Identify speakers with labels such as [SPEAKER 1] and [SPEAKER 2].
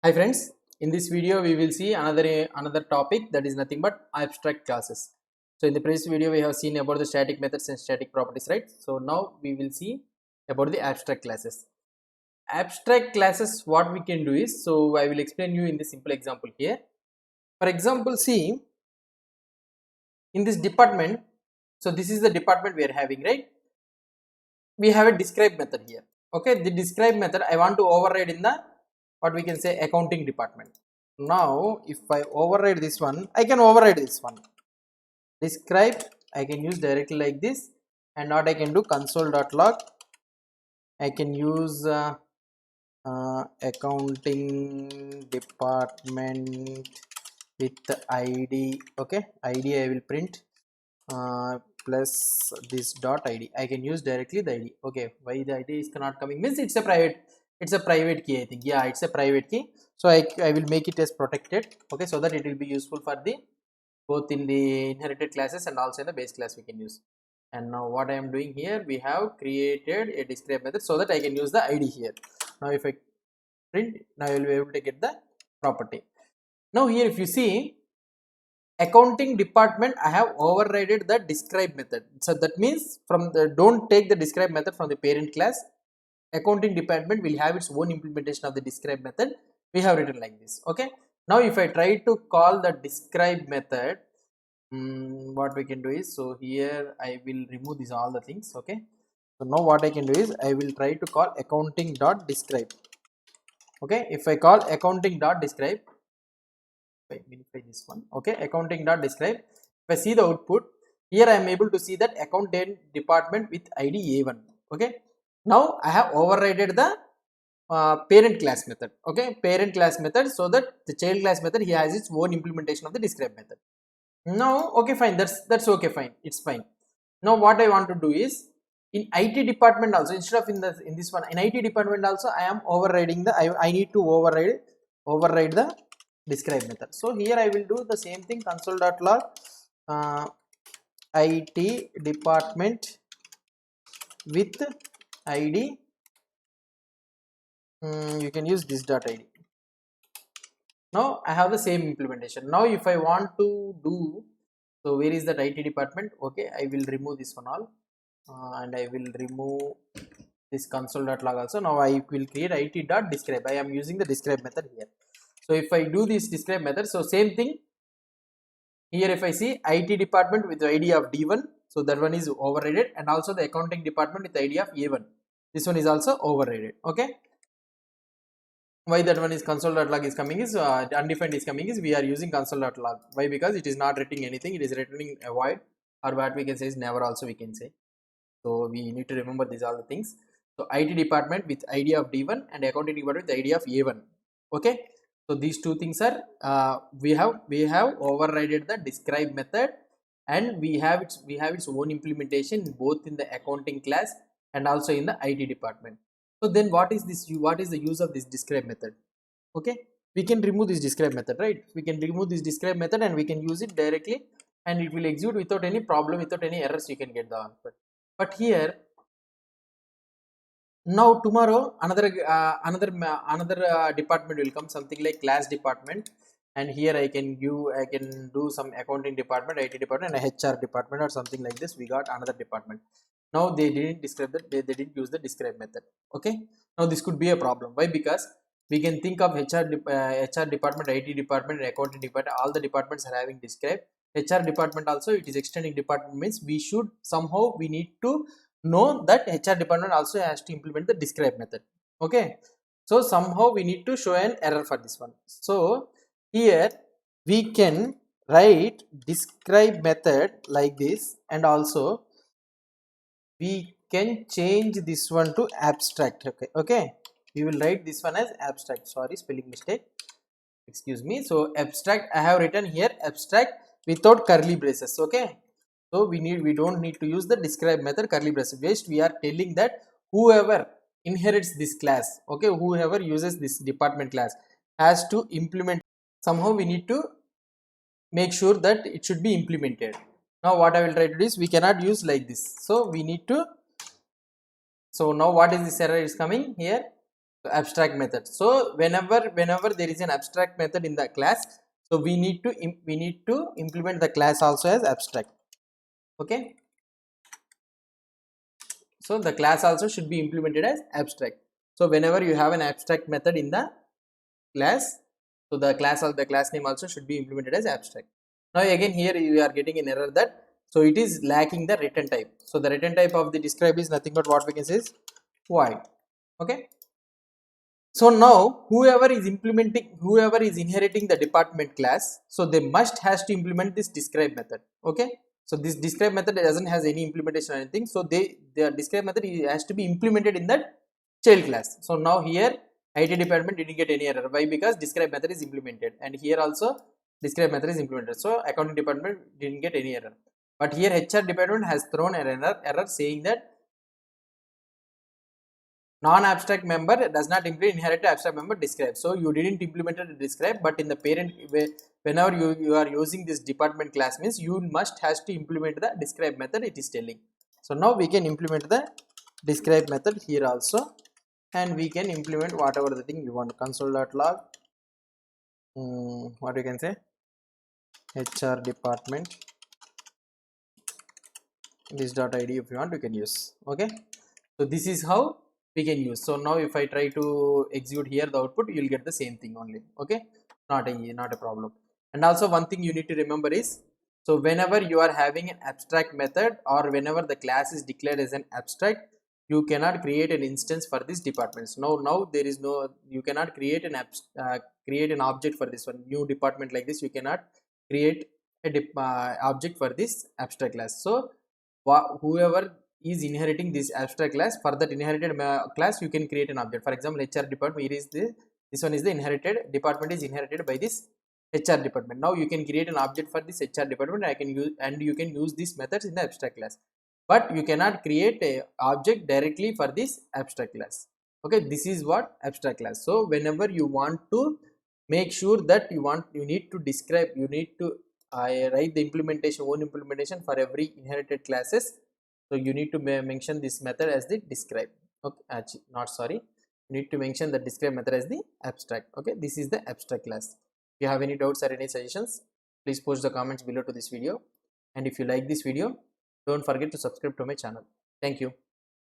[SPEAKER 1] Hi friends, in this video we will see another topic that is nothing but abstract classes. So in the previous video we have seen about the static methods and static properties, right? So now we will see about the abstract classes. Abstract classes, what we can do is, so I will explain you in this simple example here. For example, see in this department, so this is the department we are having, right? We have a describe method here. Okay, the describe method I want to override in the what we can say accounting department. Now if I override this one, I can override this one describe. I can use directly like this, and what I can do, console.log. I can use accounting department with the id. Okay, id I will print plus this dot id. I can use directly the id. Okay, why the id is not coming means it's a private key, I think. Yeah, it's a private key, so I will make it as protected. Okay, so that it will be useful for the both in the inherited classes and also in the base class we can use. And now what I am doing here, we have created a describe method so that I can use the id here. Now if I print, now I will be able to get the property. Now here if you see accounting department, I have overridden the describe method. So that means from the, don't take the describe method from the parent class. Accounting department will have its own implementation of the describe method. We have written like this. Okay, now if I try to call the describe method, what we can do is, so here I will remove these all the things. Okay, so now what I can do is I will try to call accounting dot describe. Okay, if I call accounting dot describe, minify this one. Okay, accounting dot describe. If I see the output here, I am able to see that accountant department with id a1. Okay, now I have overridden the parent class method. Okay, parent class method, so that the child class method he has its own implementation of the describe method. Now okay, fine, that's okay, fine, it's fine. Now what I want to do is, in IT department also, instead of in this one, in IT department also I am overriding the I need to override the describe method. So here I will do the same thing, console.log IT department with id. You can use this dot id. Now I have the same implementation. Now if I want to do, so where is that IT department? Okay, I will remove this one all, and I will remove this console.log also. Now I will create it.describe. I am using the describe method here. So if I do this describe method, so same thing here. If I see IT department with the id of d1, so that one is overridden, and also the accounting department with the id of a1, this one is also overridden. Okay, why that one is console.log is coming is undefined is coming is we are using console.log. Why? Because it is not returning anything, it is returning a void, or what we can say is never also we can say. So we need to remember these all the things. So IT department with id of d1 and accounting department with id of a1. Okay, so these two things are we have overridden the describe method, and we have its own implementation both in the accounting class and also in the IT department. So then what is this, what is the use of this describe method? Okay, we can remove this describe method, right? We can remove this describe method and we can use it directly, and it will execute without any problem, without any errors. You can get the answer. But here, now tomorrow another department will come, something like class department, and here I can do some accounting department, IT department, and HR department, or something like this. We got another department. Now they didn't describe that, they didn't use the describe method. Okay, now this could be a problem. Why? Because we can think of HR department, IT department, and accounting department, all the departments are having describe. HR department also, it is extending department, means we should somehow we need to know that HR department also has to implement the describe method. Okay, so somehow we need to show an error for this one. So here we can write describe method like this, and also we can change this one to abstract. Okay, okay, we will write this one as abstract. Sorry, spelling mistake, excuse me. So abstract, I have written here abstract without curly braces. Okay, so we don't need to use the describe method curly braces. Just we are telling that whoever inherits this class, okay, whoever uses this department class has to implement. Somehow we need to make sure that it should be implemented. Now what I will try to do is, we cannot use like this, so we need to. So now what is this error is coming here? abstract method. So whenever there is an abstract method in the class, so we need to implement the class also as abstract. Okay, so the class also should be implemented as abstract. So whenever you have an abstract method in the class, so the class name also should be implemented as abstract. Now again here you are getting an error that, so it is lacking the return type. So the return type of the describe is nothing but what we can say is void. Okay, so now whoever is inheriting the department class, so they must has to implement this describe method. Okay, so this describe method doesn't has any implementation or anything, so their describe method has to be implemented in that child class. So now here IT department didn't get any error. Why? Because describe method is implemented, and here also describe method is implemented, so accounting department didn't get any error. But here HR department has thrown an error saying that non-abstract member does not inherit abstract member describe. So you didn't implement the describe, but in the parent, whenever you are using this department class, means you must has to implement the describe method, it is telling. So now we can implement the describe method here also, and we can implement whatever the thing you want. Console.log, what you can say, HR department this dot id, if you want you can use. Okay, so this is how we can use. So now if I try to execute here the output, you will get the same thing only. Okay, not a problem. And also one thing you need to remember is, so whenever you are having an abstract method, or whenever the class is declared as an abstract, you cannot create an instance for this department. So now there is no, you cannot create create an object for this one new department like this. You cannot create a object for this abstract class. So whoever is inheriting this abstract class, for that inherited class you can create an object. For example, HR department, here is this one is the inherited department, is inherited by this HR department. Now you can create an object for this HR department. I can use, and you can use these methods in the abstract class, but you cannot create a object directly for this abstract class. Okay, this is what abstract class. So whenever you want to make sure that you need to describe, you need to write the own implementation for every inherited classes. So you need to mention this method as the describe. Okay, actually, not sorry, you need to mention the describe method as the abstract. Okay, this is the abstract class. If you have any doubts or any suggestions, please post the comments below to this video. And if you like this video, don't forget to subscribe to my channel. Thank you.